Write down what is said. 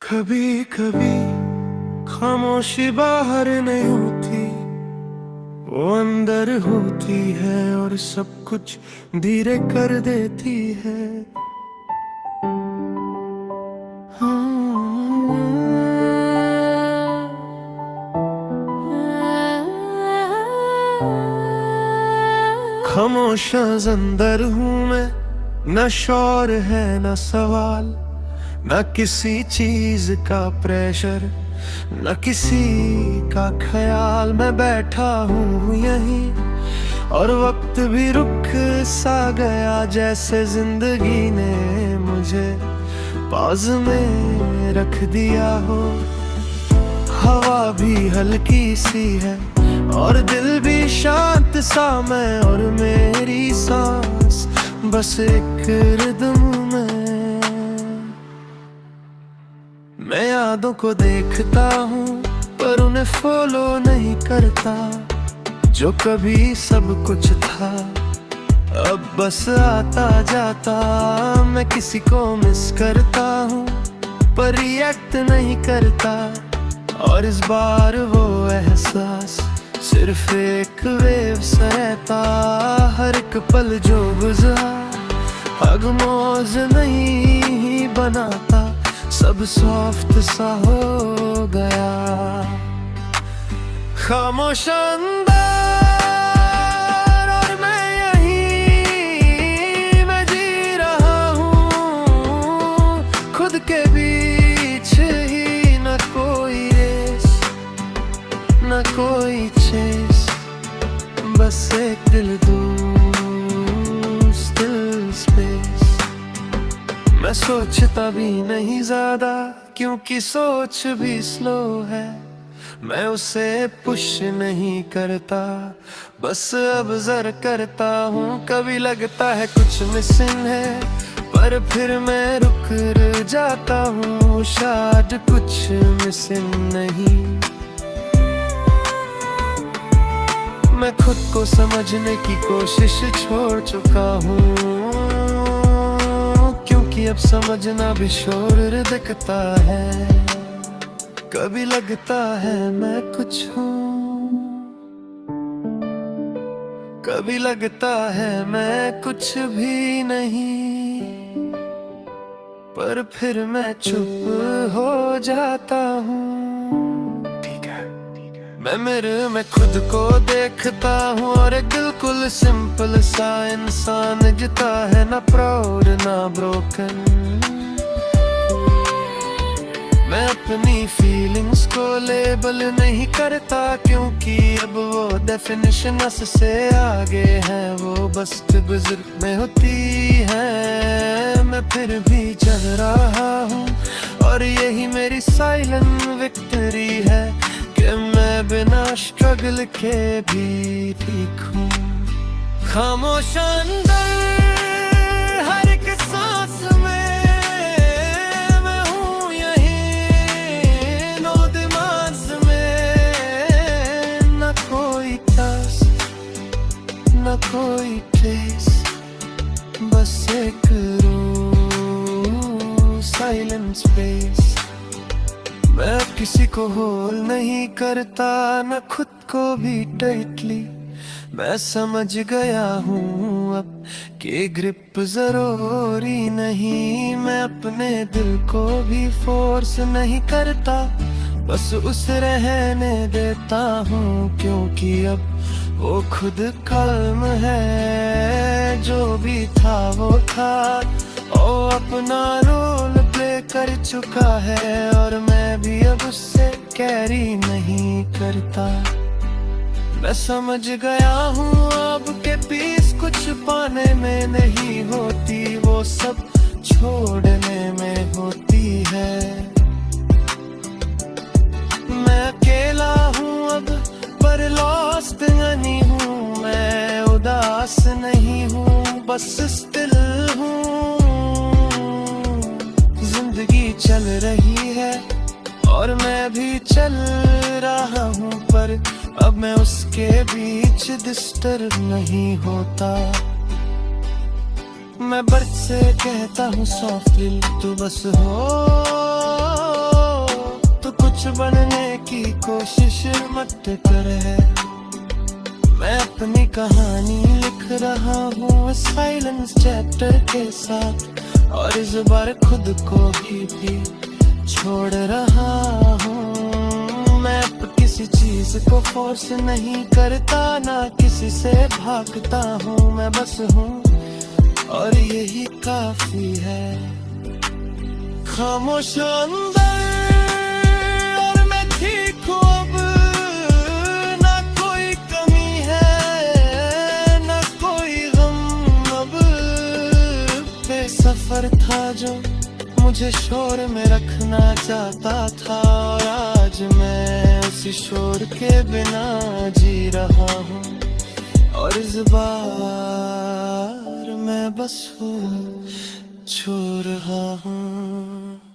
कभी कभी खामोशी बाहर नहीं होती, वो अंदर होती है और सब कुछ धीरे कर देती है। खामोश अंदर हूँ मैं, न शोर है न सवाल, न किसी चीज का प्रेशर, न किसी का ख्याल। मैं बैठा हूँ यहीं और वक्त भी रुक सा गया, जैसे जिंदगी ने मुझे पास में रख दिया हो। हवा भी हल्की सी है और दिल भी शांत सा, मैं और मेरी सांस बस एक रिदम में। मैं यादों को देखता हूँ पर उन्हें फॉलो नहीं करता, जो कभी सब कुछ था अब बस आता जाता। मैं किसी को मिस करता हूँ पर रिएक्ट नहीं करता, और इस बार वो एहसास सिर्फ एक वेव सा रहता। हर एक पल जो गुजरा हगमोज नहीं बनाता, सब सॉफ्ट सा हो गया। खामोश अंदर और मैं यहीं, मैं जी रहा हूँ खुद के बीच ही। न कोई रेस न कोई चेस, बस एक दिल दूर स्टिल स्पेस। मैं सोचता भी नहीं ज्यादा क्योंकि सोच भी स्लो है, मैं उसे पुश नहीं करता, बस ऑब्जर्व करता हूँ। कभी लगता है कुछ मिसिंग है पर फिर मैं रुक जाता हूँ, शायद कुछ मिसिंग नहीं। मैं खुद को समझने की कोशिश छोड़ चुका हूँ, क्योंकि अब समझना भी शोर दिखता है। कभी लगता है मैं कुछ हूँ, कभी लगता है मैं कुछ भी नहीं, पर फिर मैं चुप हो जाता हूँ। मैं मेरे में खुद को देखता हूँ और एक बिल्कुल सिंपल सा इंसान जीता है, ना प्राउड ना ब्रोकन। मैं अपनी फीलिंग्स को लेबल नहीं करता, क्योंकि अब वो डेफिनेशन से आगे है, वो बस गुजर में होती है। मैं फिर भी चल रहा हूँ और यही मेरी साइलेंट विक्ट्री है, कि मैं बिना स्ट्रगल के भी ठीक हूँ। खामोश अंदर हर एक सांस में मैं हूँ यहीं, नो दिमाग में न कोई टास न कोई ट्रेस, बस एक रूम साइलेंट स्पेस। मैं अब किसी को होल नहीं करता, न खुद को भी टाइटली। मैं समझ गया हूँ अब कि ग्रिप जरूरी नहीं। मैं अपने दिल को भी फोर्स नहीं करता, बस उसे रहने देता हूँ, क्योंकि अब वो खुद कलम है। जो भी था वो था, ओ अपना रोल प्ले कर चुका है, और मैं भी अब उससे कैरी नहीं करता। मैं समझ गया हूँ अब के पीस कुछ पाने में नहीं होती, वो सब छोड़ने में होती है। मैं अकेला हूँ अब पर लॉस्ट नहीं हूँ, मैं उदास नहीं हूँ, बस स्टिल हूँ। जिंदगी चल रही है और मैं भी चल रहा हूँ, पर अब मैं उसके बीच डिस्टर्ब नहीं होता। मैं बर्ड से कहता हूँ सॉफ्टली, तू बस हो कोशिश मत कर है, मैं अपनी कहानी लिख रहा हूँ साइलेंस चैप्टर के साथ, और इस बार खुद को भी छोड़ रहा हूँ। मैं अब किसी चीज को फोर्स नहीं करता, ना किसी से भागता हूँ, मैं बस हूँ और यही काफी है। खामोश अंदर और मैं ठीक हूँ अब, ना कोई कमी है ना कोई गम अब। बेसफर था जो मुझे शोर में रखना चाहता था, और आज मैं उसी शोर के बिना जी रहा हूँ, और इस बार मैं बस हूँ छू रहा हूँ।